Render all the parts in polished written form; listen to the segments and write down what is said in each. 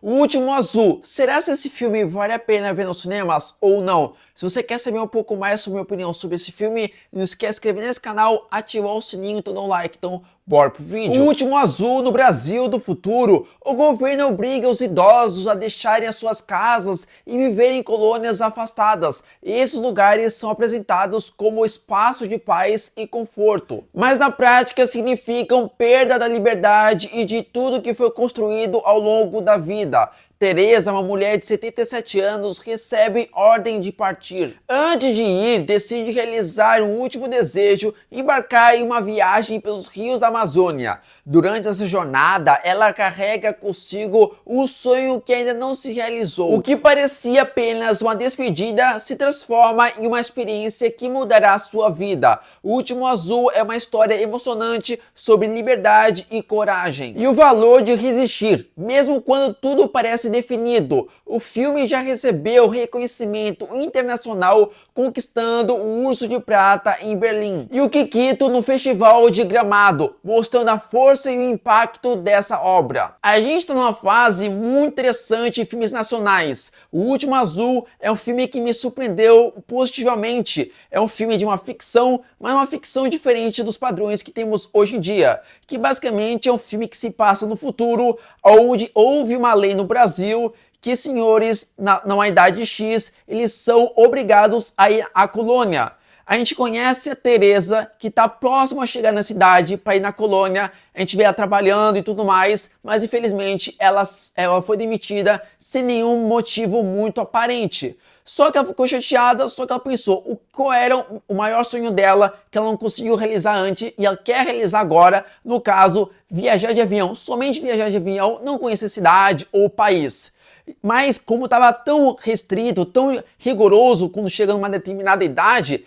O Último Azul. Será que esse filme vale a pena ver nos cinemas ou não? Se você quer saber um pouco mais sobre a minha opinião sobre esse filme, não esquece de se inscrever nesse canal, ativar o sininho e dar um like. Então, bora pro vídeo. O Último Azul no Brasil do futuro. O governo obriga os idosos a deixarem as suas casas e viverem em colônias afastadas. Esses lugares são apresentados como espaço de paz e conforto, mas na prática significam perda da liberdade e de tudo que foi construído ao longo da vida. Teresa, uma mulher de 77 anos, recebe ordem de partir. Antes de ir, decide realizar um último desejo, embarcar em uma viagem pelos rios da Amazônia. Durante essa jornada, ela carrega consigo um sonho que ainda não se realizou. O que parecia apenas uma despedida se transforma em uma experiência que mudará a sua vida. O Último Azul é uma história emocionante sobre liberdade e coragem. E o valor de resistir, mesmo quando tudo parece definido. O filme já recebeu reconhecimento internacional, conquistando o Urso de Prata em Berlim e o Kikito no Festival de Gramado, mostrando a força e o impacto dessa obra. A gente está numa fase muito interessante em filmes nacionais. O Último Azul é um filme que me surpreendeu positivamente. É um filme de uma ficção, mas uma ficção diferente dos padrões que temos hoje em dia, que basicamente é um filme que se passa no futuro, onde houve uma lei no Brasil que senhores na idade X, eles são obrigados a ir à colônia. A gente conhece a Teresa, que está próxima a chegar na cidade para ir na colônia, a gente vê ela trabalhando e tudo mais, mas infelizmente ela foi demitida sem nenhum motivo muito aparente. Só que ela ficou chateada, só que ela pensou qual era o maior sonho dela, que ela não conseguiu realizar antes, e ela quer realizar agora, no caso, viajar de avião. Somente viajar de avião, não conhecer cidade ou país. Mas como estava tão restrito, tão rigoroso quando chega numa determinada idade,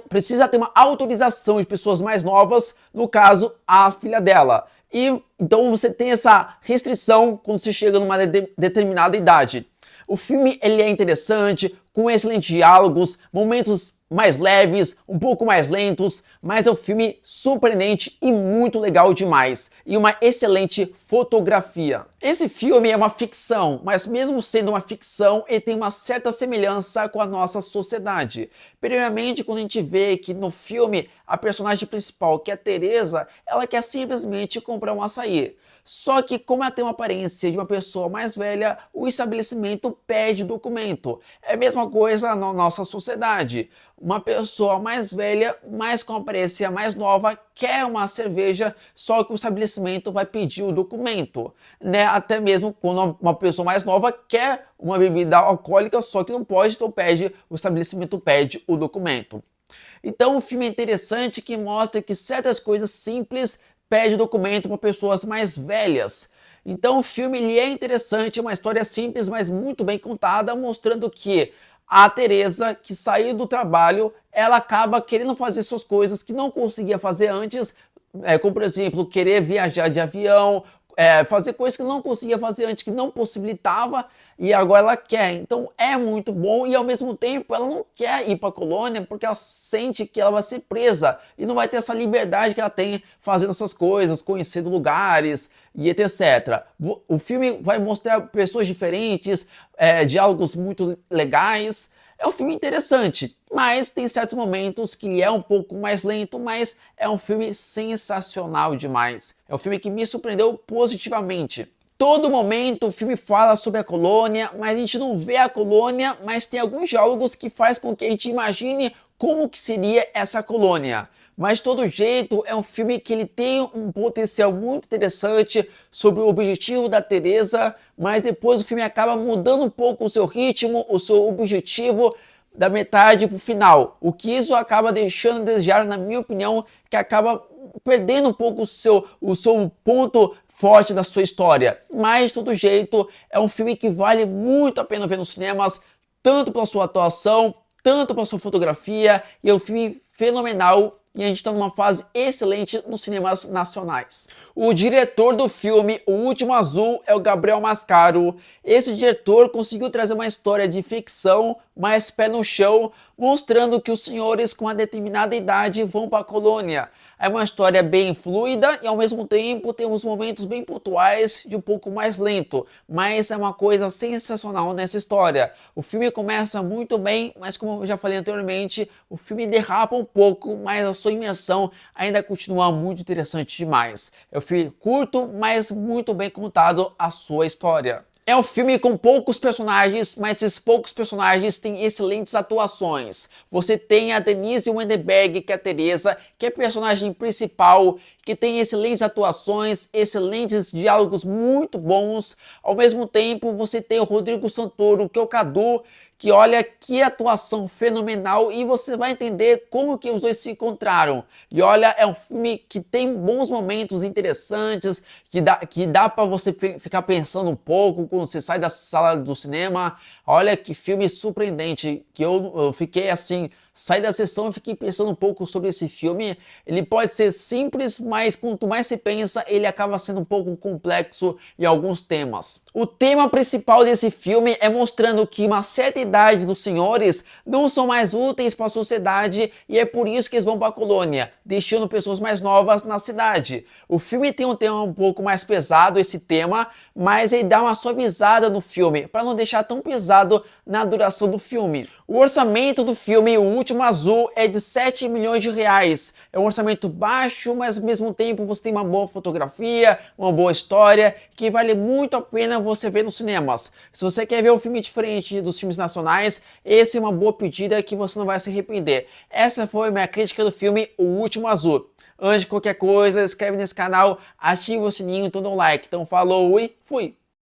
precisa ter uma autorização de pessoas mais novas, no caso, a filha dela. E então você tem essa restrição quando se chega numa determinada idade. O filme ele é interessante, com excelentes diálogos, momentos mais leves, um pouco mais lentos, mas é um filme surpreendente e muito legal demais. E uma excelente fotografia. Esse filme é uma ficção, mas mesmo sendo uma ficção, ele tem uma certa semelhança com a nossa sociedade. Primeiramente, quando a gente vê que no filme, a personagem principal, que é a Teresa, ela quer simplesmente comprar um açaí. Só que como ela tem uma aparência de uma pessoa mais velha, o estabelecimento pede documento. É a mesma coisa na nossa sociedade. Uma pessoa mais velha, mas com aparência mais nova, quer uma cerveja, só que o estabelecimento vai pedir o documento. Né? Até mesmo quando uma pessoa mais nova quer uma bebida alcoólica, só que não pode, então o estabelecimento pede o documento. Então o filme é interessante que mostra que certas coisas simples pede documento para pessoas mais velhas. Então o filme ele é interessante, é uma história simples, mas muito bem contada, mostrando que a Teresa, que saiu do trabalho, ela acaba querendo fazer suas coisas que não conseguia fazer antes, como por exemplo, querer viajar de avião, fazer coisas que não conseguia fazer antes, que não possibilitava, e agora ela quer. Então é muito bom e ao mesmo tempo ela não quer ir para a colônia porque ela sente que ela vai ser presa e não vai ter essa liberdade que ela tem fazendo essas coisas, conhecendo lugares e etc. O filme vai mostrar pessoas diferentes, diálogos muito legais. É um filme interessante, mas tem certos momentos que ele é um pouco mais lento, mas é um filme sensacional demais. É um filme que me surpreendeu positivamente. Todo momento o filme fala sobre a colônia, mas a gente não vê a colônia, mas tem alguns diálogos que faz com que a gente imagine como que seria essa colônia. Mas de todo jeito é um filme que ele tem um potencial muito interessante sobre o objetivo da Teresa, mas depois o filme acaba mudando um pouco o seu ritmo, o seu objetivo da metade para o final. O que isso acaba deixando a desejar, na minha opinião, que acaba perdendo um pouco o seu ponto forte da sua história. Mas de todo jeito é um filme que vale muito a pena ver nos cinemas, tanto pela sua atuação, tanto pela sua fotografia, e é um filme fenomenal. E a gente está numa fase excelente nos cinemas nacionais. O diretor do filme O Último Azul é o Gabriel Mascaro. Esse diretor conseguiu trazer uma história de ficção, mais pé no chão, mostrando que os senhores com uma determinada idade vão para a colônia. É uma história bem fluida e ao mesmo tempo tem uns momentos bem pontuais de um pouco mais lento, mas é uma coisa sensacional nessa história. O filme começa muito bem, mas como eu já falei anteriormente, o filme derrapa um pouco, mas a sua imersão ainda continua muito interessante demais. É um filme curto, mas muito bem contado a sua história. É um filme com poucos personagens, mas esses poucos personagens têm excelentes atuações. Você tem a Denise Wendenberg, que é a Teresa, que é a personagem principal, que tem excelentes atuações, excelentes diálogos muito bons. Ao mesmo tempo, você tem o Rodrigo Santoro, que é o Cadu, que olha que atuação fenomenal e você vai entender como que os dois se encontraram. E olha, é um filme que tem bons momentos interessantes, que dá para você ficar pensando um pouco quando você sai da sala do cinema. Olha que filme surpreendente, que eu fiquei assim, saí da sessão e fiquei pensando um pouco sobre esse filme. Ele pode ser simples, mas quanto mais você pensa, ele acaba sendo um pouco complexo em alguns temas. O tema principal desse filme é mostrando que uma certa idade dos senhores não são mais úteis para a sociedade e é por isso que eles vão para a colônia, deixando pessoas mais novas na cidade. O filme tem um tema um pouco mais pesado, esse tema, mas ele dá uma suavizada no filme, para não deixar tão pesado na duração do filme. O orçamento do filme O Último Azul é de 7 milhões de reais. É um orçamento baixo, mas ao mesmo tempo você tem uma boa fotografia, uma boa história, que vale muito a pena você ver nos cinemas. Se você quer ver um filme diferente dos filmes nacionais, esse é uma boa pedida que você não vai se arrepender. Essa foi a minha crítica do filme O Último Azul. Antes de qualquer coisa, inscreve nesse canal, ativa o sininho e dá um like. Então falou e fui!